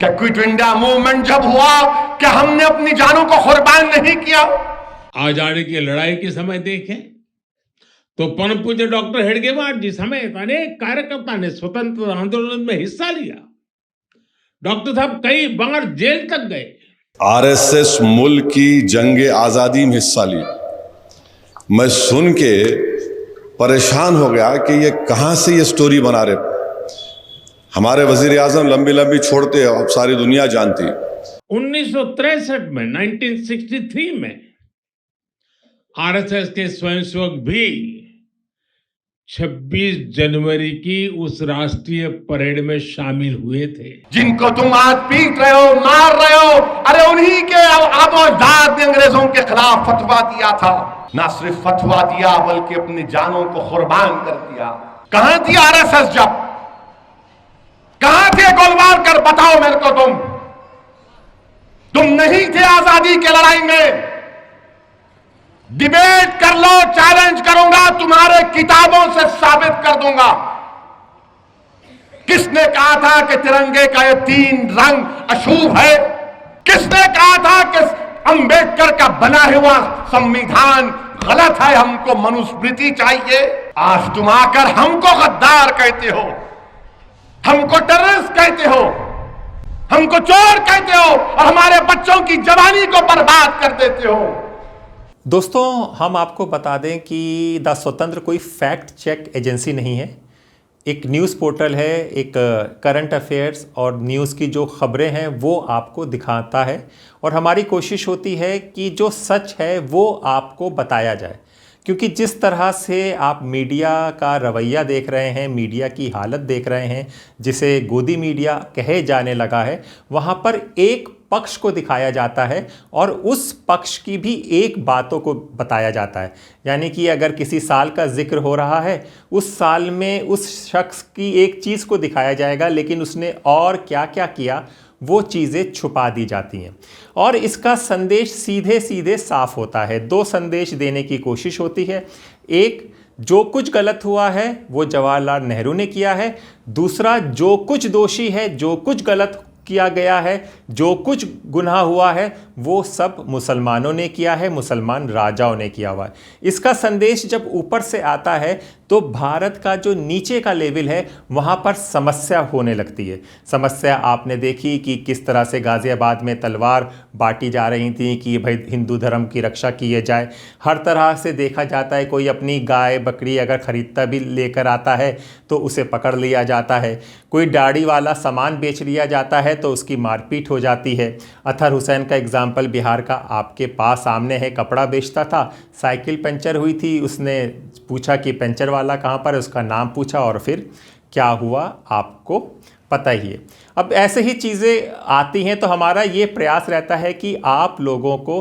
क्या quit India movement जब हुआ, क्या हमने अपनी जानों को कुर्बान नहीं किया? आजादी की लड़ाई के समय देखें तो परम पूज्य डॉक्टर हेडगेवार जी समेत अनेक कार्यकर्ता ने स्वतंत्रता आंदोलन में हिस्सा लिया। डॉक्टर साहब कई बार जेल तक गए। आरएसएस मुल्क की जंग आजादी में हिस्सा ली। मैं सुन के परेशान हो गया कि ये कहां से ये स्टोरी बना रहे। हमारे वजीर आजम लंबी लंबी छोड़ते, अब सारी दुनिया जानती। 1963 में 1963 में आरएसएस के स्वयंसेवक भी 26 जनवरी की उस राष्ट्रीय परेड में शामिल हुए थे। जिनको तुम आज पीट रहे हो, मार रहे हो, अरे उन्हीं के आबोजाद ने अंग्रेजों के खिलाफ फतवा दिया था। ना सिर्फ फतवा दिया बल्कि अपनी जानों को कुर्बान कर दिया। कहां थी आरएसएस जब? कहां थे गोलवार कर बताओ मेरे को। तुम नहीं थे आजादी की लड़ाई में। डिबेट कर लो, चैलेंज करूंगा, तुम्हारे किताबों से साबित कर दूंगा। किसने कहा था कि तिरंगे का ये 3 रंग अशुभ है? किसने कहा था कि अंबेडकर का बना हुआ संविधान गलत है, हमको मनुस्मृति चाहिए? आज तुम आकर हमको गद्दार कहते हो, हमको टेररिस्ट कहते हो, हमको चोर कहते हो और हमारे बच्चों की जवानी को बर्बाद कर देते हो। दोस्तों, हम आपको बता दें कि द स्वतंत्र कोई फैक्ट चेक एजेंसी नहीं है। एक न्यूज़ पोर्टल है, एक करंट अफेयर्स और न्यूज़ की जो खबरें हैं वो आपको दिखाता है और हमारी कोशिश होती है कि जो सच है वो आपको बताया जाए। क्योंकि जिस तरह से आप मीडिया का रवैया देख रहे हैं, मीडिया की हालत देख रहे हैं, जिसे गोदी मीडिया कहे जाने लगा है, वहाँ पर एक पक्ष को दिखाया जाता है और उस पक्ष की भी एक बातों को बताया जाता है। यानी कि अगर किसी साल का जिक्र हो रहा है, उस साल में उस शख्स की एक चीज़ को दिखाया जाएगा, लेकिन उसने और क्या क्या किया वो चीज़ें छुपा दी जाती हैं। और इसका संदेश सीधे सीधे साफ होता है। 2 संदेश देने की कोशिश होती है। एक, जो कुछ गलत हुआ है वो जवाहरलाल नेहरू ने किया है। दूसरा, जो कुछ दोषी है, जो कुछ गलत किया गया है, जो कुछ गुनाह हुआ है वो सब मुसलमानों ने किया है, मुसलमान राजाओं ने किया हुआ है। इसका संदेश जब ऊपर से आता है तो भारत का जो नीचे का लेवल है वहाँ पर समस्या होने लगती है। समस्या आपने देखी कि किस तरह से गाज़ियाबाद में तलवार बांटी जा रही थी कि भाई हिंदू धर्म की रक्षा किए जाए। हर तरह से देखा जाता है, कोई अपनी गाय बकरी अगर ख़रीदता भी लेकर आता है तो उसे पकड़ लिया जाता है। कोई दाढ़ी वाला सामान बेच लिया जाता है तो उसकी मारपीट हो जाती है। अतहर हुसैन का एग्जाम्पल बिहार का आपके पास सामने है। कपड़ा बेचता था, साइकिल पंचर हुई थी, उसने पूछा कि पंचर वाला कहाँ पर है, उसका नाम पूछा और फिर क्या हुआ आपको पता ही है। अब ऐसे ही चीज़ें आती हैं तो हमारा ये प्रयास रहता है कि आप लोगों को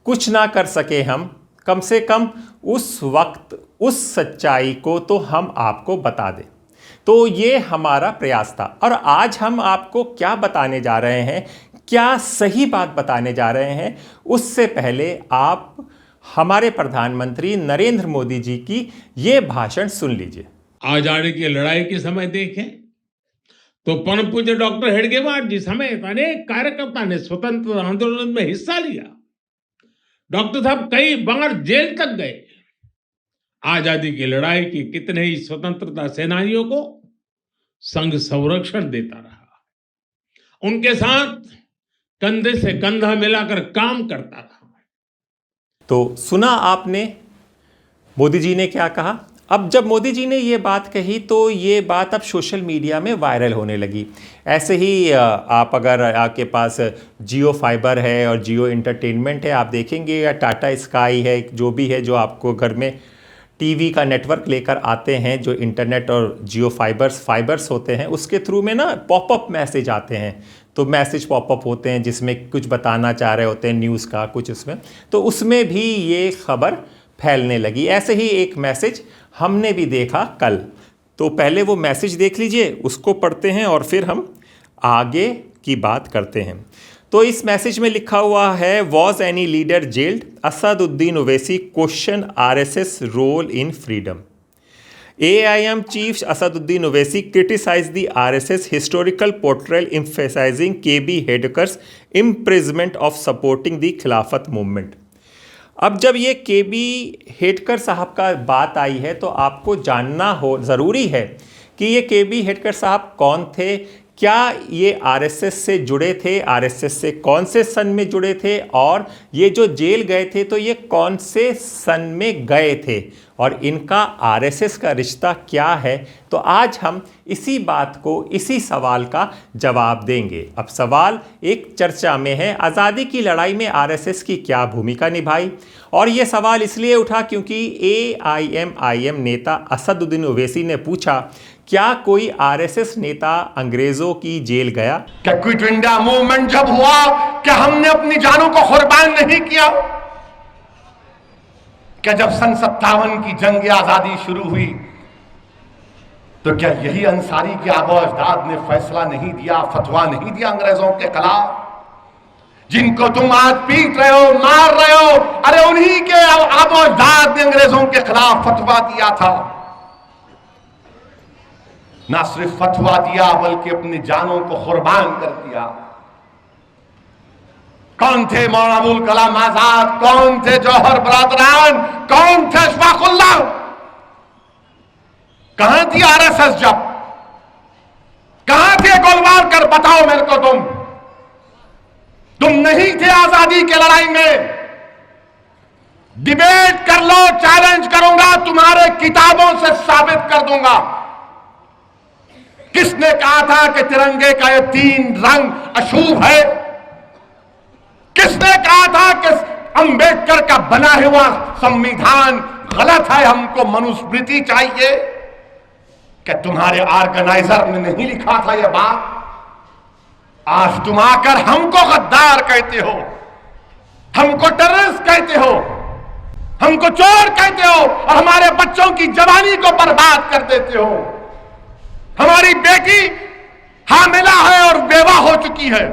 कुछ ना कर सके हम, कम से कम उस वक्त उस सच्चाई को तो हम आपको बता दें। तो ये हमारा प्रयास था और आज हम आपको क्या बताने जा रहे हैं, क्या सही बात बताने जा रहे हैं, उससे पहले आप हमारे प्रधानमंत्री नरेंद्र मोदी जी की ये भाषण सुन लीजिए। आजादी की लड़ाई के समय देखें तो परम पूज्य डॉक्टर हेडगेवार जी समेत अनेक कार्यकर्ता ने स्वतंत्रता आंदोलन में हिस्सा लिया। डॉक्टर साहब कई बार जेल तक गए। आजादी की लड़ाई की कितने ही स्वतंत्रता सेनानियों को संघ संरक्षण देता रहा, उनके साथ कंधे से कंधा मिलाकर काम करता रहा। तो सुना आपने मोदी जी ने क्या कहा। अब जब मोदी जी ने ये बात कही तो ये बात अब सोशल मीडिया में वायरल होने लगी। ऐसे ही आप अगर आपके पास जियो फाइबर है और जियो एंटरटेनमेंट है, आप देखेंगे, या टाटा स्काई है, जो भी है, जो आपको घर में टीवी का नेटवर्क लेकर आते हैं, जो इंटरनेट और जियो फाइबर्स होते हैं, उसके थ्रू में ना पॉपअप मैसेज आते हैं। तो मैसेज पॉपअप होते हैं जिसमें कुछ बताना चाह रहे होते हैं न्यूज़ का, कुछ उसमें, तो उसमें भी ये खबर फैलने लगी। ऐसे ही एक मैसेज हमने भी देखा कल। तो पहले वो मैसेज देख लीजिए, उसको पढ़ते हैं और फिर हम आगे की बात करते हैं। तो इस मैसेज में लिखा हुआ है, was any leader jailed? Asaduddin Owaisi question RSS role in freedom. AIM chief Asaduddin Owaisi criticized the RSS historical portrayal emphasizing KB Hedkar's imprisonment of supporting the Khilafat movement. अब जब ये KB हेडकर साहब का बात आई है तो आपको जानना हो ज़रूरी है कि ये KB हेडकर साहब कौन थे, क्या ये RSS से जुड़े थे, RSS से कौन से सन में जुड़े थे, और ये जो जेल गए थे तो ये कौन से सन में गए थे, और इनका RSS का रिश्ता क्या है। तो आज हम इसी बात को, इसी सवाल का जवाब देंगे। अब सवाल एक चर्चा में है, आज़ादी की लड़ाई में RSS की क्या भूमिका निभाई, और ये सवाल इसलिए उठा क्योंकि AIM नेता असदुद्दीन ओवैसी ने पूछा, क्या कोई RSS नेता अंग्रेजों की जेल गया? क्या क्विट इंडिया मूवमेंट जब हुआ, क्या हमने अपनी जानों को कुर्बान नहीं किया? क्या जब सन 57 की जंग आजादी शुरू हुई तो क्या यही अंसारी के आबो अजदाद ने फैसला नहीं दिया, फतवा नहीं दिया अंग्रेजों के खिलाफ? जिनको तुम आज पीट रहे हो, मार रहे हो, अरे उन्हीं के आबो अजदाद ने अंग्रेजों के खिलाफ फतवा दिया था। ना सिर्फ फतवा दिया बल्कि अपनी जानों को कुर्बान कर दिया। कौन थे मौलाना अबुल कलाम आजाद, कौन थे जौहर बरादरान, कौन थे अशफाकुल्लाह? कहां थी RSS जब? कहां थे गोलवालकर? बताओ मेरे को तुम नहीं थे आजादी की लड़ाई में। डिबेट कर लो, चैलेंज करूंगा, तुम्हारे किताबों से साबित कर दूंगा। किसने कहा था कि तिरंगे का ये 3 रंग अशुभ है? किसने कहा था कि अंबेडकर का बना हुआ संविधान गलत है, हमको मनुस्मृति चाहिए? क्या तुम्हारे ऑर्गेनाइजर ने नहीं लिखा था यह बात? आज तुम आकर हमको गद्दार कहते हो, हमको टेररिस्ट कहते हो, हमको चोर कहते हो, और हमारे बच्चों की जवानी को बर्बाद कर देते हो। हमारी बेटी हामिला है और बेवा हो चुकी है,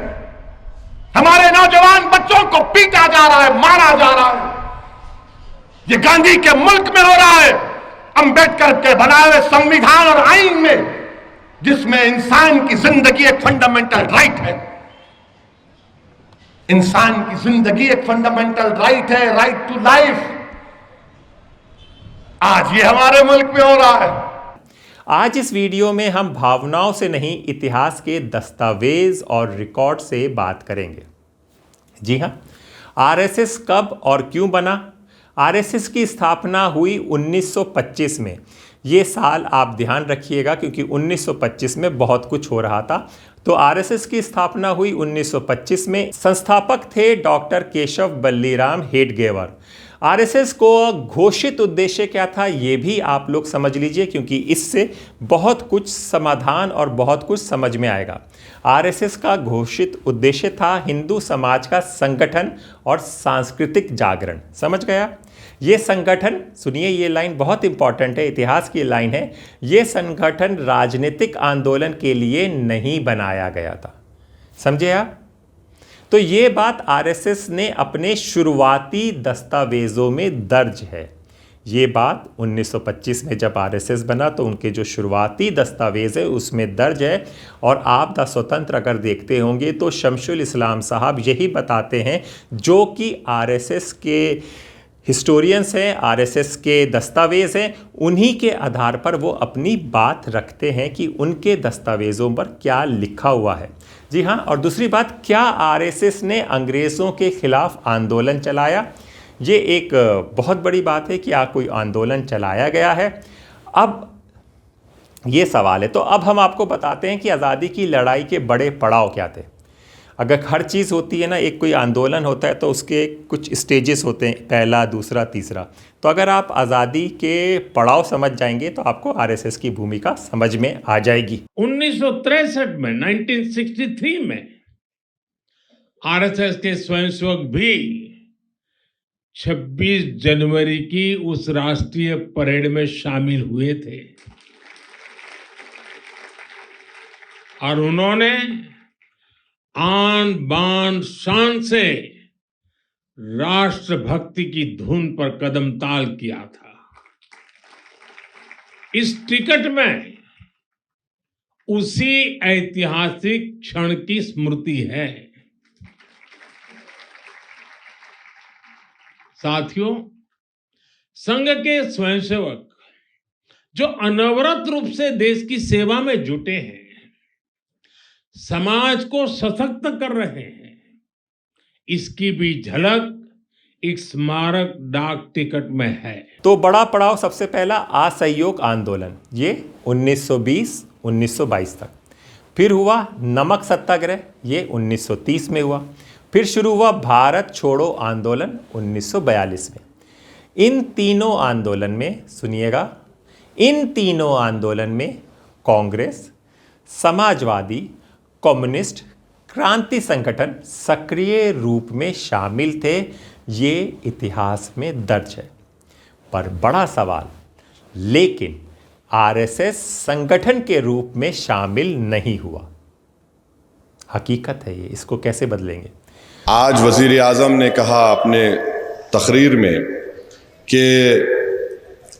हमारे नौजवान बच्चों को पीटा जा रहा है, मारा जा रहा है। ये गांधी के मुल्क में हो रहा है, अंबेडकर के बनाए हुए संविधान और आईन में, जिसमें इंसान की जिंदगी एक फंडामेंटल राइट है। इंसान की जिंदगी एक फंडामेंटल राइट है, राइट टू लाइफ। आज ये हमारे मुल्क में हो रहा है। आज इस वीडियो में हम भावनाओं से नहीं, इतिहास के दस्तावेज और रिकॉर्ड से बात करेंगे। जी हाँ, RSS कब और क्यों बना? RSS की स्थापना हुई 1925 में। ये साल आप ध्यान रखिएगा क्योंकि 1925 में बहुत कुछ हो रहा था। तो RSS की स्थापना हुई 1925 में। संस्थापक थे डॉक्टर केशव बल्लीराम हेडगेवर। RSS को घोषित उद्देश्य क्या था ये भी आप लोग समझ लीजिए क्योंकि इससे बहुत कुछ समाधान और बहुत कुछ समझ में आएगा। RSS का घोषित उद्देश्य था हिंदू समाज का संगठन और सांस्कृतिक जागरण। समझ गया? ये संगठन, सुनिए ये लाइन बहुत इंपॉर्टेंट है, इतिहास की लाइन है, ये संगठन राजनीतिक आंदोलन के लिए नहीं बनाया गया था। समझे आप? तो ये बात RSS ने अपने शुरुआती दस्तावेज़ों में दर्ज है। ये बात 1925 में जब RSS बना तो उनके जो शुरुआती दस्तावेज़ है उसमें दर्ज है। और आप द स्वतंत्र अगर देखते होंगे तो शमशुल इस्लाम साहब यही बताते हैं, जो कि RSS के हिस्टोरियंस हैं, RSS के दस्तावेज़ हैं, उन्हीं के आधार पर वो अपनी बात रखते हैं कि उनके दस्तावेज़ों पर क्या लिखा हुआ है। जी हाँ, और दूसरी बात, क्या RSS ने अंग्रेज़ों के खिलाफ आंदोलन चलाया? ये एक बहुत बड़ी बात है कि क्या कोई आंदोलन चलाया गया है? अब ये सवाल है। तो अब हम आपको बताते हैं कि आज़ादी की लड़ाई के बड़े पड़ाव क्या थे। अगर हर चीज़ होती है ना, एक कोई आंदोलन होता है तो उसके कुछ स्टेजेस होते हैं, पहला, दूसरा, तीसरा। तो अगर आप आज़ादी के पड़ाव समझ जाएंगे तो आपको RSS की भूमिका समझ में आ जाएगी। 1963 में, 1963 में RSS के स्वयंसेवक भी 26 जनवरी की उस राष्ट्रीय परेड में शामिल हुए थे और उन्होंने आन बान शान से राष्ट्रभक्ति की धुन पर कदम ताल किया था। इस टिकट में उसी ऐतिहासिक क्षण की स्मृति है। साथियों, संघ के स्वयंसेवक जो अनवरत रूप से देश की सेवा में जुटे हैं, समाज को सशक्त कर रहे हैं, इसकी भी झलक एक स्मारक डाक टिकट में है। तो बड़ा पड़ाव सबसे पहला असहयोग आंदोलन, ये 1920-1922 तक। फिर हुआ नमक सत्याग्रह, ये 1930 में हुआ। फिर शुरू हुआ भारत छोड़ो आंदोलन 1942 में। इन तीनों आंदोलन में, सुनिएगा, इन तीनों आंदोलन में कांग्रेस, समाजवादी, कम्युनिस्ट, क्रांति संगठन सक्रिय रूप में शामिल थे। ये इतिहास में दर्ज है। पर बड़ा सवाल, लेकिन आरएसएस संगठन के रूप में शामिल नहीं हुआ। हकीकत है ये, इसको कैसे बदलेंगे? आज वज़ीर आज़म ने कहा अपने तकरीर में कि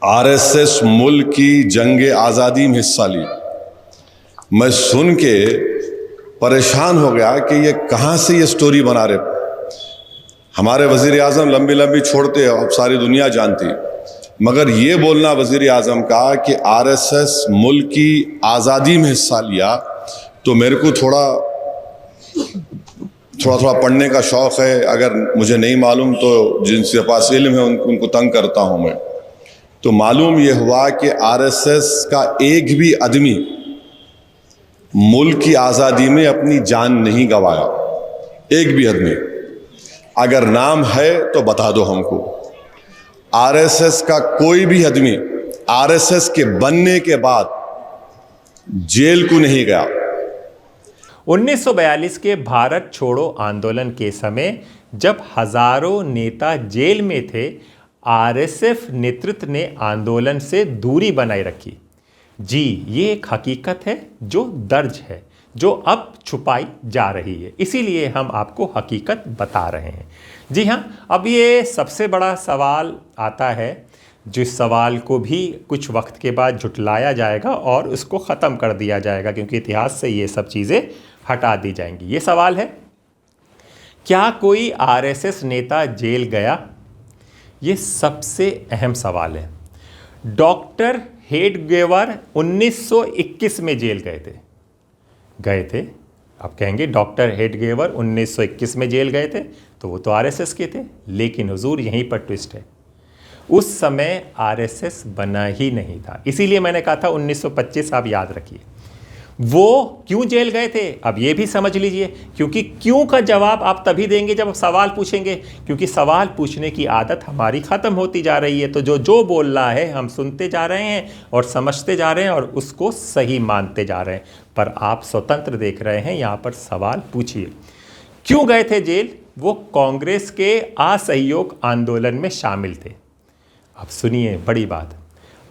आरएसएस मुल्क की जंग आज़ादी में हिस्सा ली। मैं सुन के परेशान हो गया कि ये कहाँ से ये स्टोरी बना रहे। हमारे वज़ीर आज़म लंबी लंबी छोड़ते अब सारी दुनिया जानती, मगर ये बोलना वज़ीर आज़म का कि आरएसएस मुल्क की आज़ादी में हिस्सा लिया, तो मेरे को थोड़ा पढ़ने का शौक़ है। अगर मुझे नहीं मालूम तो जिनके पास इल्म है उनको तंग करता हूँ मैं। तो मालूम ये हुआ कि आरएसएस का एक भी आदमी मुल्क की आज़ादी में अपनी जान नहीं गंवाया, एक भी आदमी। अगर नाम है तो बता दो हमको। आरएसएस का कोई भी आदमी आरएसएस के बनने के बाद जेल को नहीं गया। 1942 के भारत छोड़ो आंदोलन के समय जब हजारों नेता जेल में थे, आरएसएफ नेतृत्व ने आंदोलन से दूरी बनाए रखी। जी, ये एक हकीकत है जो दर्ज है, जो अब छुपाई जा रही है, इसीलिए हम आपको हकीकत बता रहे हैं। जी हाँ, अब ये सबसे बड़ा सवाल आता है, जिस सवाल को भी कुछ वक्त के बाद झुटलाया जाएगा और उसको ख़त्म कर दिया जाएगा, क्योंकि इतिहास से ये सब चीज़ें हटा दी जाएंगी। ये सवाल है, क्या कोई आरएसएस नेता जेल गया? ये सबसे अहम सवाल है। डॉक्टर हेडगेवर 1921 में जेल गए थे। आप कहेंगे डॉक्टर हेडगेवर 1921 में जेल गए थे, तो वो तो आरएसएस के थे। लेकिन हुजूर, यहीं पर ट्विस्ट है, उस समय आरएसएस बना ही नहीं था। इसीलिए मैंने कहा था 1925, आप याद रखिए। वो क्यों जेल गए थे, अब ये भी समझ लीजिए, क्योंकि क्यों का जवाब आप तभी देंगे जब सवाल पूछेंगे, क्योंकि सवाल पूछने की आदत हमारी ख़त्म होती जा रही है। तो जो बोल रहा है हम सुनते जा रहे हैं और समझते जा रहे हैं और उसको सही मानते जा रहे हैं, पर आप स्वतंत्र देख रहे हैं। यहाँ पर सवाल पूछिए, क्यों गए थे जेल? वो कांग्रेस के असहयोग आंदोलन में शामिल थे। अब सुनिए बड़ी बात,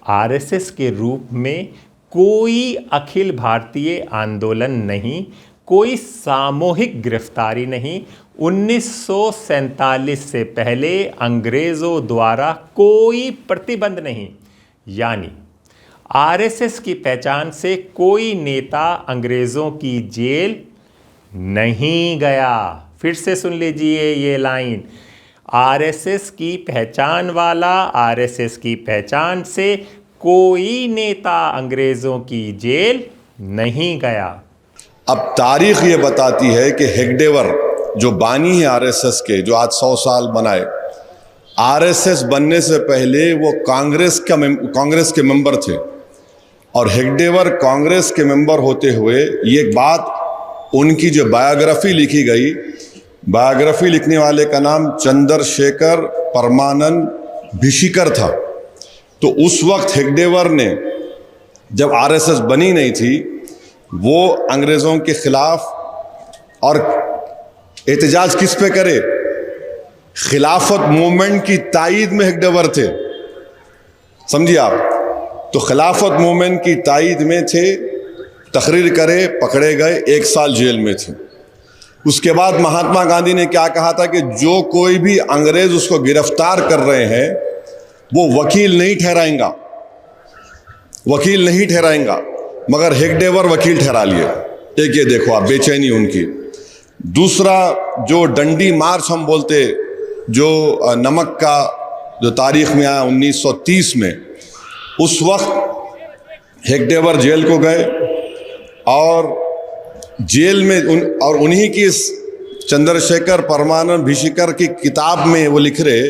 आरएसएस के रूप में कोई अखिल भारतीय आंदोलन नहीं, कोई सामूहिक गिरफ्तारी नहीं। 1947 से पहले अंग्रेज़ों द्वारा कोई प्रतिबंध नहीं, यानी आरएसएस की पहचान से कोई नेता अंग्रेज़ों की जेल नहीं गया। फिर से सुन लीजिए ये लाइन, आरएसएस की पहचान वाला, आरएसएस की पहचान से कोई नेता अंग्रेजों की जेल नहीं गया। अब तारीख ये बताती है कि हेगडेवर जो बानी है आरएसएस के, जो आज 100 साल बनाए, आरएसएस बनने से पहले वो कांग्रेस के मेंबर थे। और हेगडेवर कांग्रेस के मेंबर होते हुए, ये बात उनकी जो बायोग्राफी लिखी गई, बायोग्राफी लिखने वाले का नाम चंद्रशेखर परमानंद भिशिकर था। तो उस वक्त हेगडेवर ने, जब आरएसएस बनी नहीं थी, वो अंग्रेज़ों के खिलाफ, और एहतजाज किस पे करे, खिलाफत मूवमेंट की तायीद में हेगडेवर थे, समझिए आप। तो खिलाफत मूवमेंट की तायीद में थे, तकरीर करे, पकड़े गए, 1 साल जेल में थे। उसके बाद महात्मा गांधी ने क्या कहा था कि जो कोई भी अंग्रेज उसको गिरफ्तार कर रहे हैं वो वकील नहीं ठहराएंगा, वकील नहीं ठहराएंगा, मगर हेगडेवर वकील ठहरा लिए। एक ये देखो आप बेचैनी उनकी। दूसरा जो डंडी मार्च हम बोलते, जो नमक का जो तारीख में आया 1930 में, उस वक्त हेगडेवर जेल को गए और जेल में उन्हीं की चंद्रशेखर परमानंद भिशिकर की किताब में वो लिख रहे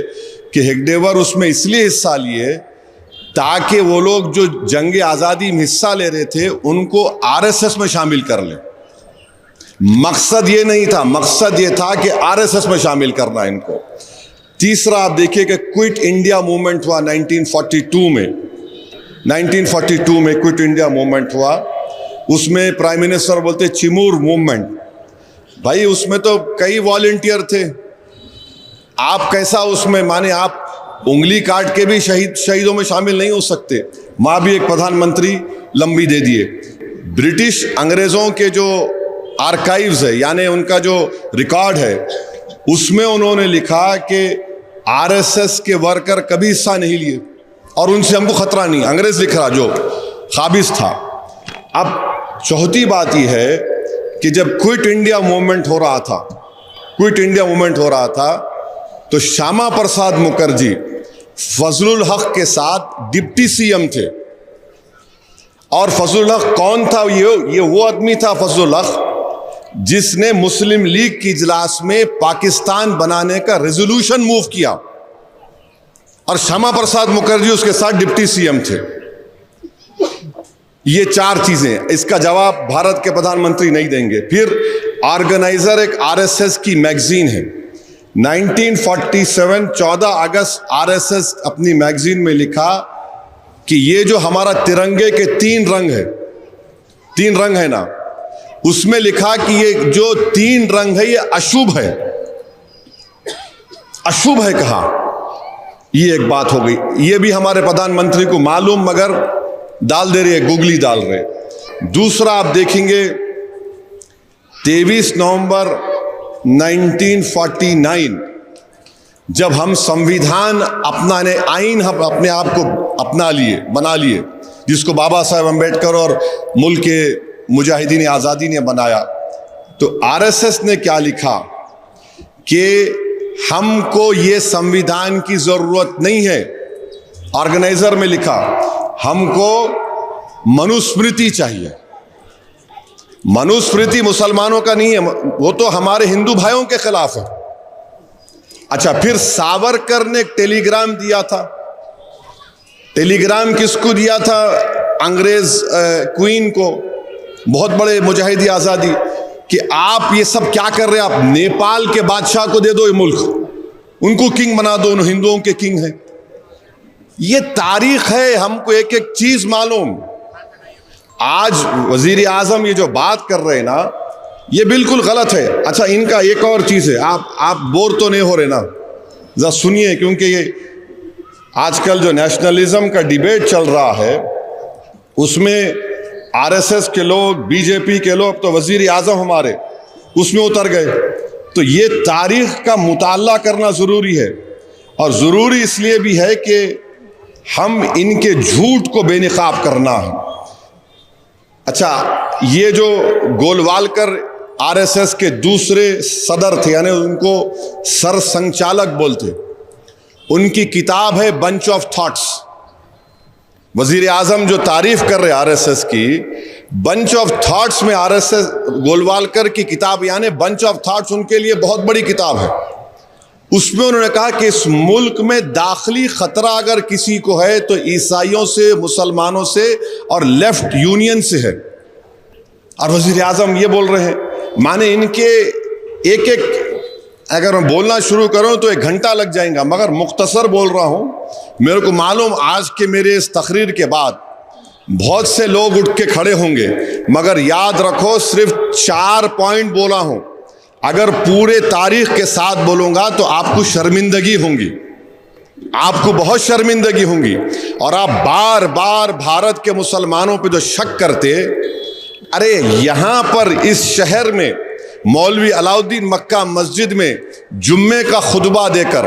कि हेगडेवर उसमें इसलिए हिस्सा लिए ताकि वो लोग जो जंग आज़ादी में हिस्सा ले रहे थे उनको आरएसएस में शामिल कर लें। मकसद ये नहीं था, मकसद ये था कि आरएसएस में शामिल करना इनको। तीसरा आप देखिए कि क्विट इंडिया मूवमेंट हुआ 1942 में। 1942 में क्विट इंडिया मूवमेंट हुआ, उसमें प्राइम मिनिस्टर बोलते चिमूर मूवमेंट। भाई उसमें तो कई वॉलंटियर थे, आप कैसा उसमें माने आप उंगली काट के भी शहीदों में शामिल नहीं हो सकते। माँ भी एक प्रधानमंत्री लंबी दे दिए। ब्रिटिश अंग्रेजों के जो आर्काइव्स है यानी उनका जो रिकॉर्ड है उसमें उन्होंने लिखा कि आरएसएस के वर्कर कभी हिस्सा नहीं लिए और उनसे हमको खतरा नहीं। अंग्रेज लिख रहा जो खाबिज था। अब चौथी बात यह है कि जब क्विट इंडिया मूवमेंट हो रहा था तो श्यामा प्रसाद मुखर्जी फजलुल हक के साथ डिप्टी सीएम थे। और फजलुल हक कौन था? ये वो आदमी था फजलुल हक जिसने मुस्लिम लीग की इजलास में पाकिस्तान बनाने का रेजोल्यूशन मूव किया, और श्यामा प्रसाद मुखर्जी उसके साथ डिप्टी सीएम थे। ये चार चीजें, इसका जवाब भारत के प्रधानमंत्री नहीं देंगे। फिर ऑर्गेनाइजर एक आरएसएस की मैगजीन है। 1947 14 अगस्त आरएसएस अपनी मैगजीन में लिखा कि ये जो हमारा तिरंगे के तीन रंग है ना, उसमें लिखा कि ये जो तीन रंग है ये अशुभ है। अशुभ है कहा, ये एक बात हो गई। ये भी हमारे प्रधानमंत्री को मालूम, मगर डाल दे रहे, गुगली डाल रहे। दूसरा आप देखेंगे 23 नवंबर 1949 जब हम संविधान अपनाने, आइन हम अपने आप को बना लिए, जिसको बाबा साहेब अम्बेडकर और मुल्क के मुजाहिदीन आज़ादी ने बनाया, तो आरएसएस ने क्या लिखा कि हमको ये संविधान की जरूरत नहीं है। ऑर्गेनाइजर में लिखा हमको मनुस्मृति चाहिए। मनुस्मृति मुसलमानों का नहीं है, वो तो हमारे हिंदू भाइयों के खिलाफ है। अच्छा, फिर सावरकर ने एक टेलीग्राम दिया था। टेलीग्राम किसको दिया था? अंग्रेज क्वीन को, बहुत बड़े मुजाहिदी आज़ादी, कि आप ये सब क्या कर रहे हैं, आप नेपाल के बादशाह को दे दो ये मुल्क, उनको किंग बना दो, उन हिंदुओं के किंग हैं। ये तारीख है, हमको एक एक चीज मालूम। आज वजीर आजम ये जो बात कर रहे हैं ना, ये बिल्कुल गलत है। अच्छा, इनका एक और चीज है, आप बोर तो नहीं हो रहे ना? जरा सुनिए, क्योंकि ये आजकल जो नेशनलिज्म का डिबेट चल रहा है उसमें आरएसएस के लोग, बीजेपी के लोग, तो वजीर आजम हमारे उसमें उतर गए। तो ये तारीख का मुताला करना जरूरी है, और जरूरी इसलिए भी है कि हम इनके झूठ को बेनकाब करना है। अच्छा, ये जो गोलवालकर आरएसएस के दूसरे सदर थे, यानी उनको सर संचालक बोलते, उनकी किताब है बंच ऑफ थॉट्स। वजीर आजम जो तारीफ कर रहे आरएसएस की, बंच ऑफ थॉट्स में आरएसएस गोलवालकर की किताब, यानी बंच ऑफ थॉट्स उनके लिए बहुत बड़ी किताब है। उसमें उन्होंने कहा कि इस मुल्क में दाखिली खतरा अगर किसी को है तो ईसाइयों से, मुसलमानों से और लेफ्ट यूनियन से है। और वजीर आजम ये बोल रहे हैं, माने इनके एक एक, अगर मैं बोलना शुरू करूं तो 1 घंटा लग जाएगा, मगर मुख्तसर बोल रहा हूं। मेरे को मालूम आज के मेरे इस तकरीर के बाद बहुत से लोग उठ के खड़े होंगे, मगर याद रखो सिर्फ 4 पॉइंट बोला हूं। अगर पूरे तारीख के साथ बोलूंगा तो आपको शर्मिंदगी होंगी, आपको बहुत शर्मिंदगी होंगी। और आप बार बार भारत के मुसलमानों पे जो शक करते, अरे यहां पर इस शहर में मौलवी अलाउद्दीन मक्का मस्जिद में जुम्मे का खुतबा देकर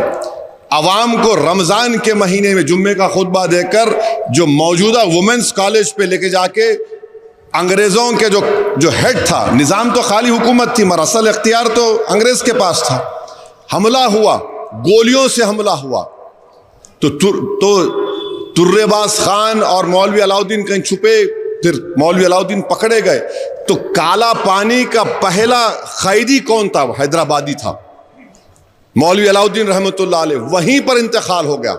अवाम को रमज़ान के महीने में जुम्मे का खुतबा देकर जो मौजूदा वुमेंस कॉलेज पे लेके जाके अंग्रेज़ों के जो हेड था, निज़ाम तो खाली हुकूमत थी मगर असल इख्तियार तो अंग्रेज़ के पास था, हमला हुआ, गोलियों से हमला हुआ। तो तुर्रेबाज खान और मौलवी अलाउद्दीन कहीं छुपे, फिर मौलवी अलाउद्दीन पकड़े गए। तो काला पानी का पहला कैदी कौन था? हैदराबादी था, मौलवी अलाउद्दीन रहमतुल्लाह अलैह। वहीं पर इंतकाल हो गया।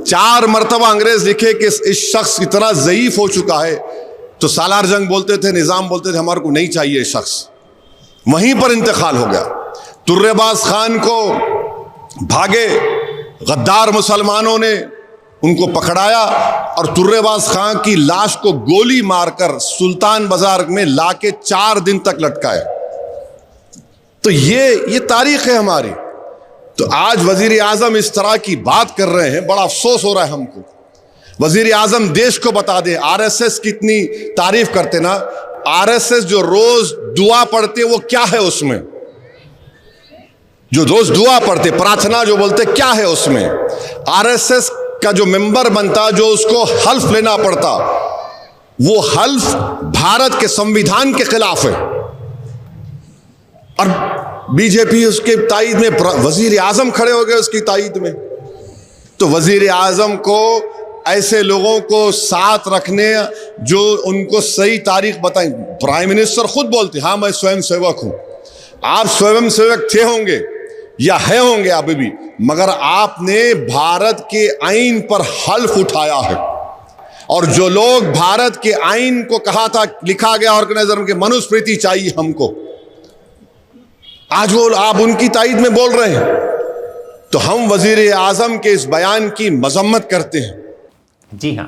4 मरतबा अंग्रेज लिखे कि इस शख्स इतना ज़ईफ हो चुका है, तो सालार जंग बोलते थे, निज़ाम बोलते थे हमारे को नहीं चाहिए ये शख्स। वहीं पर इंतकाल हो गया। तुर्रेबाज खान को भागे गद्दार मुसलमानों ने उनको पकड़ाया और तुर्रेबाज खान की लाश को गोली मारकर सुल्तान बाजार में लाके 4 दिन तक लटकाया। तो ये तारीख है हमारी। तो आज वजीर आजम इस तरह की बात कर रहे हैं, बड़ा अफसोस हो रहा है हमको। वजीर आजम देश को बता दें, आरएसएस की इतनी तारीफ करते ना, आरएसएस जो रोज दुआ पढ़ते वो क्या है उसमें? जो रोज दुआ पढ़ते, प्रार्थना जो बोलते, क्या है उसमें? आरएसएस का जो मेंबर बनता, जो उसको हल्फ लेना पड़ता, वो हल्फ भारत के संविधान के खिलाफ है। और बीजेपी उसके तायद में, वजीर आजम खड़े हो गए उसकी तायद में। तो वजीर आजम को ऐसे लोगों को साथ रखने जो उनको सही तारीख बताएं। प्राइम मिनिस्टर खुद बोलते, हाँ मैं स्वयं सेवक हूं। आप स्वयं सेवक थे होंगे या है होंगे अभी भी, मगर आपने भारत के आईन पर हल्फ उठाया है। और जो लोग भारत के आईन को कहा था, लिखा गया ऑर्गेनाइजर के मनुस्मृति चाहिए हमको, आज वो आप उनकी तायद में बोल रहे हैं। तो हम वजीर आजम के इस बयान की मजम्मत करते हैं। जी हाँ,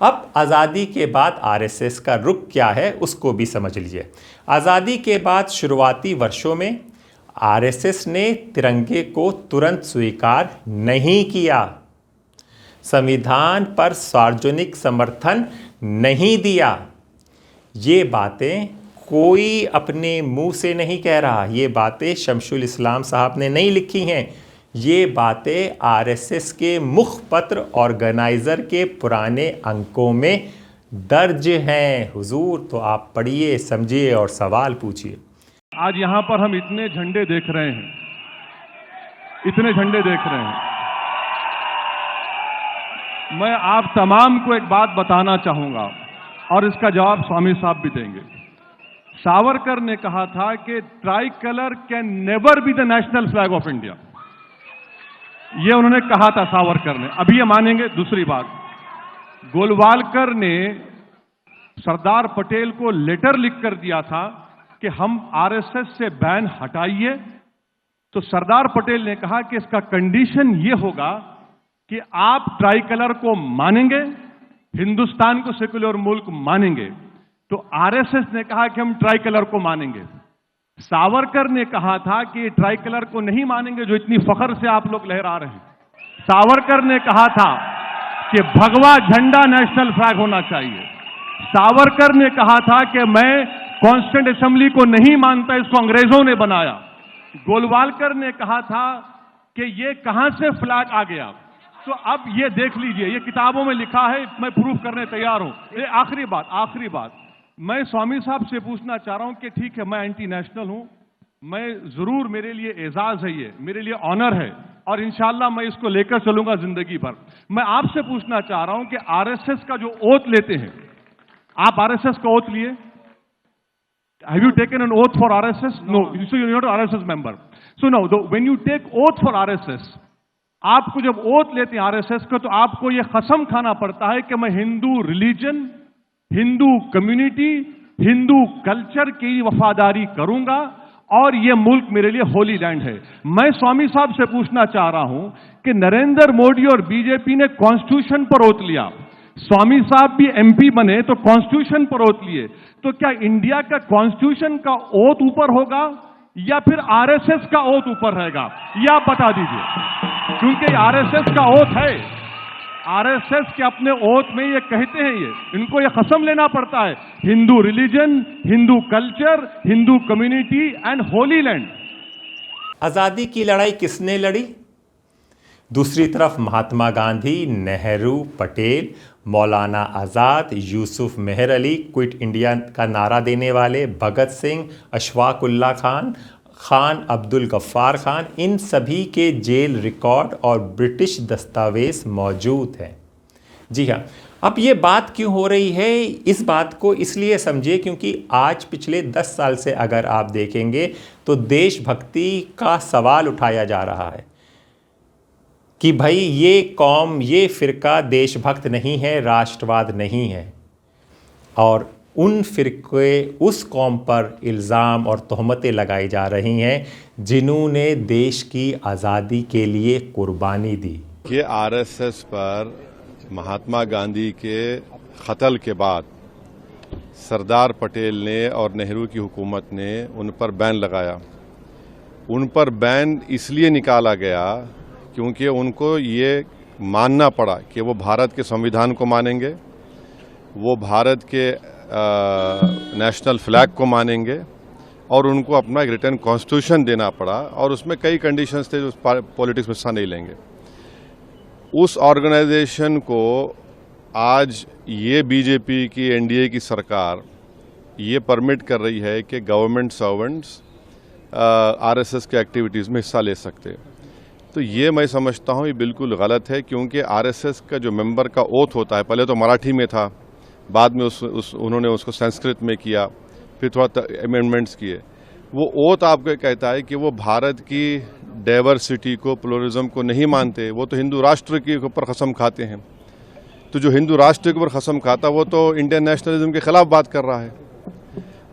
अब आज़ादी के बाद आरएसएस का रुख क्या है उसको भी समझ लीजिए। आज़ादी के बाद शुरुआती वर्षों में आरएसएस ने तिरंगे को तुरंत स्वीकार नहीं किया, संविधान पर सार्वजनिक समर्थन नहीं दिया। ये बातें कोई अपने मुंह से नहीं कह रहा, ये बातें शमशुल इस्लाम साहब ने नहीं लिखी हैं, ये बातें आरएसएस के मुखपत्र ऑर्गेनाइज़र के पुराने अंकों में दर्ज हैं। हुजूर, तो आप पढ़िए, समझिए और सवाल पूछिए। आज यहाँ पर हम इतने झंडे देख रहे हैं, इतने झंडे देख रहे हैं। मैं आप तमाम को एक बात बताना चाहूँगा और इसका जवाब स्वामी साहब भी देंगे। सावरकर ने कहा था कि try colour can never be the national flag of India. ये उन्होंने कहा था सावरकर ने। अभी ये मानेंगे। दूसरी बात, गोलवालकर ने सरदार पटेल को लेटर लिखकर दिया था कि हम आरएसएस से बैन हटाइए। तो सरदार पटेल ने कहा कि इसका कंडीशन ये होगा कि आप ट्राई कलर को मानेंगे, हिंदुस्तान को सेक्युलर मुल्क मानेंगे। तो आरएसएस ने कहा कि हम ट्राई कलर को मानेंगे। सावरकर ने कहा था कि ट्राई कलर को नहीं मानेंगे जो इतनी फख्र से आप लोग लहरा रहे हैं। सावरकर ने कहा था कि भगवा झंडा नेशनल फ्लैग होना चाहिए। सावरकर ने कहा था कि मैं कॉन्स्टिट्यूएंट असेंबली को नहीं मानता, इसको अंग्रेजों ने बनाया। गोलवालकर ने कहा था कि ये कहां से फ्लैग आ गया। तो अब ये देख लीजिए, ये किताबों में लिखा है, मैं प्रूफ करने तैयार हूं। आखिरी बात, मैं स्वामी साहब से पूछना चाह रहा हूं कि ठीक है, मैं एंटी नेशनल हूं, मैं जरूर, मेरे लिए एजाज है, ये मेरे लिए ऑनर है और इंशाल्लाह मैं इसको लेकर चलूंगा जिंदगी भर। मैं आपसे पूछना चाह रहा हूं कि आरएसएस का जो ओथ लेते हैं, आप आरएसएस का ओथ लिए? Have you taken an oath for RSS? No. So you're not an RSS member. So now, when you take oath for RSS, आपको जब ओथ लेते हैं आरएसएस का, तो आपको यह कसम खाना पड़ता है कि मैं Hindu religion, Hindu community, Hindu culture की वफादारी करूंगा और यह मुल्क मेरे लिए होली लैंड है। मैं स्वामी साहब से पूछना चाह रहा हूं कि नरेंद्र मोदी और बीजेपी ने कॉन्स्टिट्यूशन पर ओथ लिया, स्वामी साहब भी एमपी बने तो कॉन्स्टिट्यूशन पर ओथ लिए, तो क्या इंडिया का कॉन्स्टिट्यूशन का ओथ ऊपर होगा या फिर आरएसएस का ओथ ऊपर रहेगा? यह आप बता दीजिए, क्योंकि आरएसएस का ओथ है। आरएसएस के अपने ओथ में ये कहते हैं, इनको ये कसम लेना पड़ता है, Hindu religion, Hindu culture, Hindu community and Holi land. आज़ादी की लड़ाई किसने लड़ी? दूसरी तरफ महात्मा गांधी, नेहरू, पटेल, मौलाना आज़ाद, यूसुफ मेहर अली, क्विट इंडिया का नारा देने वाले, भगत सिंह, अशफाक उल्लाह खान, खान अब्दुल गफ्फार खान, इन सभी के जेल रिकॉर्ड और ब्रिटिश दस्तावेज मौजूद हैं। जी हाँ, अब ये बात क्यों हो रही है, इस बात को इसलिए समझिए क्योंकि आज पिछले 10 साल से अगर आप देखेंगे तो देशभक्ति का सवाल उठाया जा रहा है कि भाई ये कौम, ये फ़िरका देशभक्त नहीं है, राष्ट्रवाद नहीं है, और उन फ़िरके उस कौम पर इल्ज़ाम और तोहमतें लगाई जा रही हैं जिन्होंने देश की आज़ादी के लिए कुर्बानी दी। ये आरएसएस पर महात्मा गांधी के कत्ल के बाद सरदार पटेल ने और नेहरू की हुकूमत ने उन पर बैन लगाया। उन पर बैन इसलिए निकाला गया क्योंकि उनको ये मानना पड़ा कि वो भारत के संविधान को मानेंगे, वो भारत के नेशनल फ्लैग को मानेंगे, और उनको अपना एक रिटर्न कॉन्स्टिट्यूशन देना पड़ा, और उसमें कई कंडीशंस थे जो पॉलिटिक्स में हिस्सा नहीं लेंगे। उस ऑर्गेनाइजेशन को आज ये बीजेपी की, एनडीए की सरकार ये परमिट कर रही है कि गवर्नमेंट सर्वेंट्स आरएसएस के एक्टिविटीज़ में हिस्सा ले सकते। तो ये मैं समझता हूँ ये बिल्कुल गलत है, क्योंकि आरएसएस का जो मेंबर का ओथ होता है, पहले तो मराठी में था, बाद में उन्होंने उसको संस्कृत में किया, फिर थोड़ा अमेंडमेंट्स किए। वो ओथ आपको कहता है कि वो भारत की डाइवर्सिटी को, प्लुरलिज्म को नहीं मानते, वो तो हिंदू राष्ट्र के ऊपर कसम खाते हैं। तो जो हिंदू राष्ट्र के ऊपर कसम खाता वो तो इंडियन नेशनलिज्म के खिलाफ बात कर रहा है।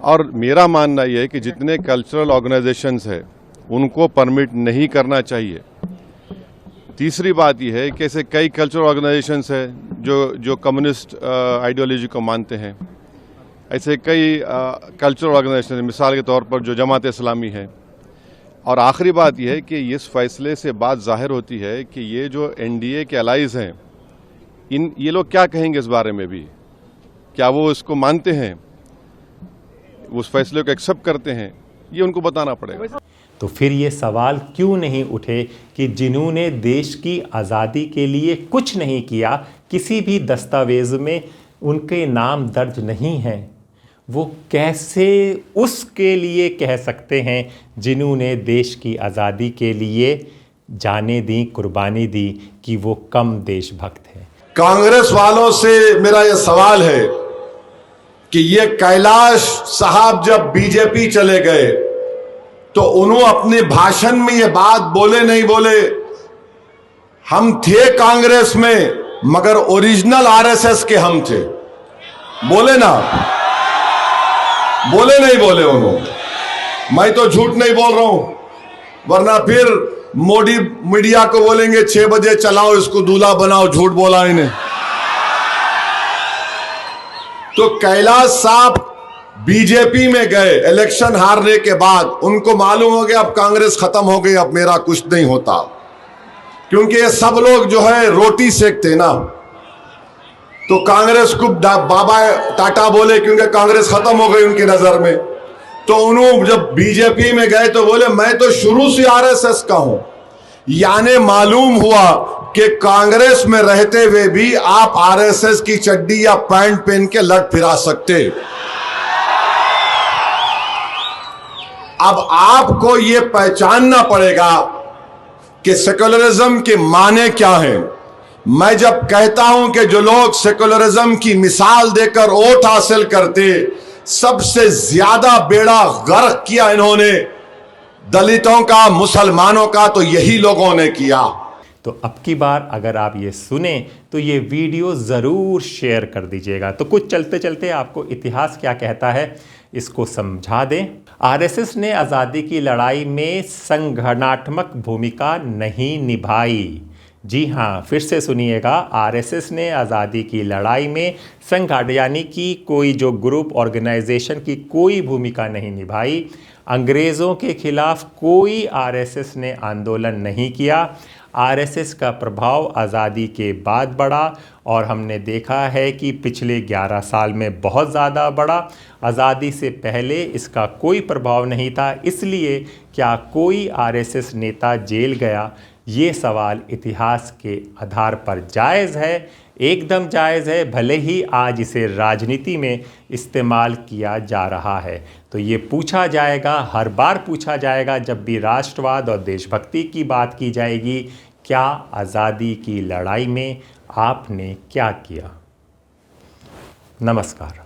और मेरा मानना ये है कि जितने कल्चरल ऑर्गेनाइजेशंस है उनको परमिट नहीं करना चाहिए। तीसरी बात यह है कि ऐसे कई कल्चरल ऑर्गेनाइजेशंस हैं जो कम्युनिस्ट आइडियोलॉजी को मानते हैं। ऐसे कई कल्चरल ऑर्गेनाइजेशन, मिसाल के तौर पर जो जमात इस्लामी है। और आखिरी बात यह है कि इस फैसले से बात जाहिर होती है कि ये जो एनडीए के अलाइज हैं, ये लोग क्या कहेंगे इस बारे में भी, क्या वो इसको मानते हैं, उस फैसले को एक्सेप्ट करते हैं, ये उनको बताना पड़ेगा। तो फिर ये सवाल क्यों नहीं उठे कि जिन्होंने देश की आज़ादी के लिए कुछ नहीं किया, किसी भी दस्तावेज़ में उनके नाम दर्ज नहीं हैं, वो कैसे उसके लिए कह सकते हैं जिन्होंने देश की आज़ादी के लिए जाने दी, कुर्बानी दी, कि वो कम देशभक्त हैं। कांग्रेस वालों से मेरा यह सवाल है कि ये कैलाश साहब जब बीजेपी चले गए तो उन्होंने अपने भाषण में ये बात बोले नहीं बोले, हम थे कांग्रेस में मगर ओरिजिनल आरएसएस के हम थे, बोले ना? बोले नहीं बोले उन्होंने? मैं तो झूठ नहीं बोल रहा हूं, वरना फिर मोदी मीडिया को बोलेंगे 6 बजे चलाओ इसको, दूल्हा बनाओ, झूठ बोला इन्हें। तो कैलाश साहब बीजेपी में गए इलेक्शन हारने के बाद, उनको मालूम हो गया अब कांग्रेस खत्म हो गई, अब मेरा कुछ नहीं होता, क्योंकि ये सब लोग जो है रोटी सेकते ना। तो कांग्रेस को बाबा टाटा बोले क्योंकि कांग्रेस खत्म हो गई उनकी नजर में। तो उन्होंने जब बीजेपी में गए तो बोले मैं तो शुरू से आरएसएस का हूं, यानी मालूम हुआ कि कांग्रेस में रहते हुए भी आप आरएसएस की चड्डी या पैंट पहन के लट फिरा सकते। अब आपको यह पहचानना पड़ेगा कि सेक्युलरिज्म के माने क्या हैं। मैं जब कहता हूं कि जो लोग सेक्युलरिज्म की मिसाल देकर वोट हासिल करते, सबसे ज्यादा बेड़ा गर्क किया इन्होंने दलितों का, मुसलमानों का, तो यही लोगों ने किया। तो अब की बार अगर आप ये सुने तो ये वीडियो ज़रूर शेयर कर दीजिएगा। तो कुछ चलते चलते आपको इतिहास क्या कहता है इसको समझा दें। आरएसएस ने आज़ादी की लड़ाई में संगठनात्मक भूमिका नहीं निभाई। जी हाँ, फिर से सुनिएगा, आरएसएस ने आज़ादी की लड़ाई में संगठन यानी कि कोई जो ग्रुप ऑर्गेनाइजेशन की कोई भूमिका नहीं निभाई। अंग्रेज़ों के खिलाफ कोई आरएसएस ने आंदोलन नहीं किया। आरएसएस का प्रभाव आज़ादी के बाद बढ़ा और हमने देखा है कि पिछले 11 साल में बहुत ज़्यादा बढ़ा। आज़ादी से पहले इसका कोई प्रभाव नहीं था, इसलिए क्या कोई आरएसएस नेता जेल गया? ये सवाल इतिहास के आधार पर जायज़ है, एकदम जायज़ है, भले ही आज इसे राजनीति में इस्तेमाल किया जा रहा है। तो ये पूछा जाएगा, हर बार पूछा जाएगा जब भी राष्ट्रवाद और देशभक्ति की बात की जाएगी, क्या आज़ादी की लड़ाई में आपने क्या किया? नमस्कार।